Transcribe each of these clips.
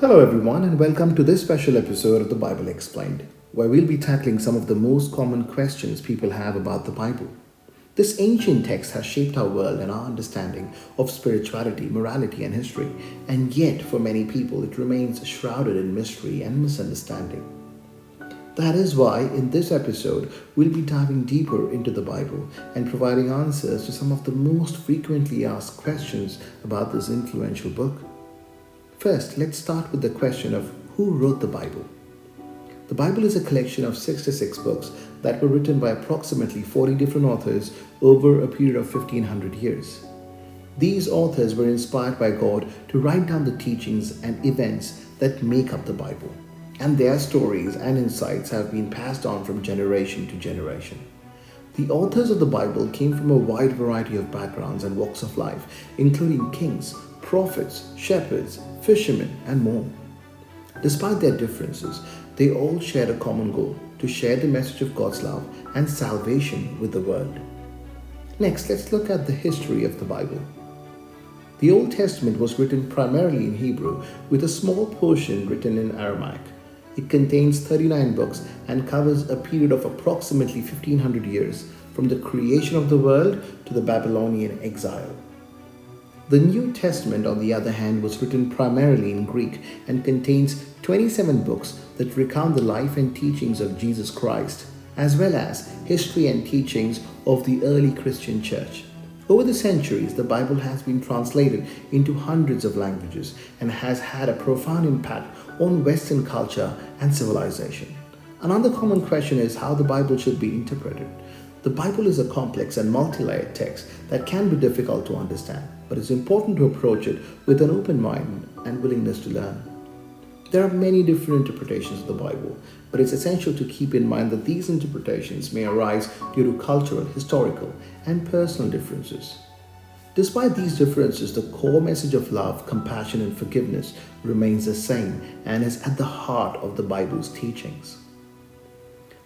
Hello, everyone, and welcome to this special episode of the Bible Explained, where we'll be tackling some of the most common questions people have about the Bible. This ancient text has shaped our world and our understanding of spirituality, morality, and history, and yet, for many people, it remains shrouded in mystery and misunderstanding. That is why, in this episode, we'll be diving deeper into the Bible and providing answers to some of the most frequently asked questions about this influential book. First, let's start with the question of who wrote the Bible. The Bible is a collection of 66 books that were written by approximately 40 different authors over a period of 1500 years. These authors were inspired by God to write down the teachings and events that make up the Bible, and their stories and insights have been passed on from generation to generation. The authors of the Bible came from a wide variety of backgrounds and walks of life, including kings, prophets, shepherds, fishermen, and more. Despite their differences, they all shared a common goal: to share the message of God's love and salvation with the world. Next, let's look at the history of the Bible. The Old Testament was written primarily in Hebrew, with a small portion written in Aramaic. It contains 39 books and covers a period of approximately 1500 years, from the creation of the world to the Babylonian exile. The New Testament, on the other hand, was written primarily in Greek and contains 27 books that recount the life and teachings of Jesus Christ, as well as history and teachings of the early Christian church. Over the centuries, the Bible has been translated into hundreds of languages and has had a profound impact on Western culture and civilization. Another common question is how the Bible should be interpreted. The Bible is a complex and multi-layered text that can be difficult to understand, but it's important to approach it with an open mind and willingness to learn. There are many different interpretations of the Bible, but it's essential to keep in mind that these interpretations may arise due to cultural, historical, and personal differences. Despite these differences, the core message of love, compassion, and forgiveness remains the same and is at the heart of the Bible's teachings.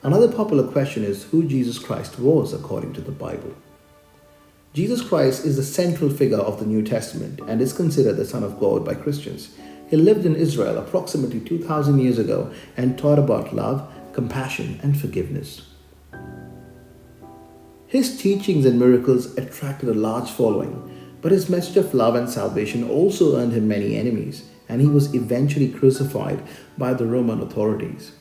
Another popular question is who Jesus Christ was according to the Bible. Jesus Christ is the central figure of the New Testament and is considered the Son of God by Christians. He lived in Israel approximately 2,000 years ago and taught about love, compassion, and forgiveness. His teachings and miracles attracted a large following, but his message of love and salvation also earned him many enemies, and he was eventually crucified by the Roman authorities.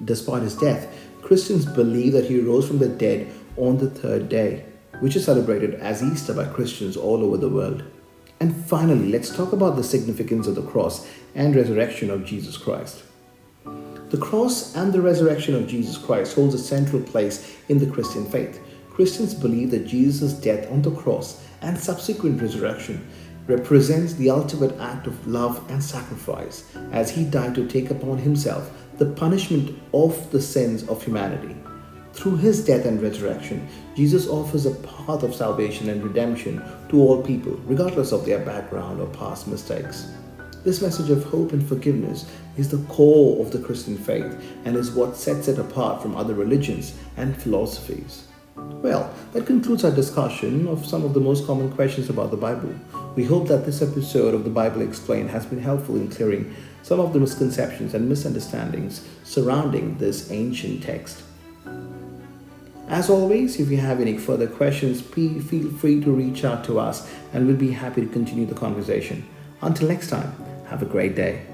Despite his death, Christians believe that he rose from the dead on the third day, which is celebrated as Easter by Christians all over the world. And finally, let's talk about the significance of the cross and resurrection of Jesus Christ. The cross and the resurrection of Jesus Christ holds a central place in the Christian faith. Christians believe that Jesus' death on the cross and subsequent resurrection represents the ultimate act of love and sacrifice, as he died to take upon himself the punishment of the sins of humanity. Through his death and resurrection, Jesus offers a path of salvation and redemption to all people, regardless of their background or past mistakes. This message of hope and forgiveness is the core of the Christian faith and is what sets it apart from other religions and philosophies. Well, that concludes our discussion of some of the most common questions about the Bible. We hope that this episode of the Bible Explained has been helpful in clearing some of the misconceptions and misunderstandings surrounding this ancient text. As always, if you have any further questions, please feel free to reach out to us and we'll be happy to continue the conversation. Until next time, have a great day.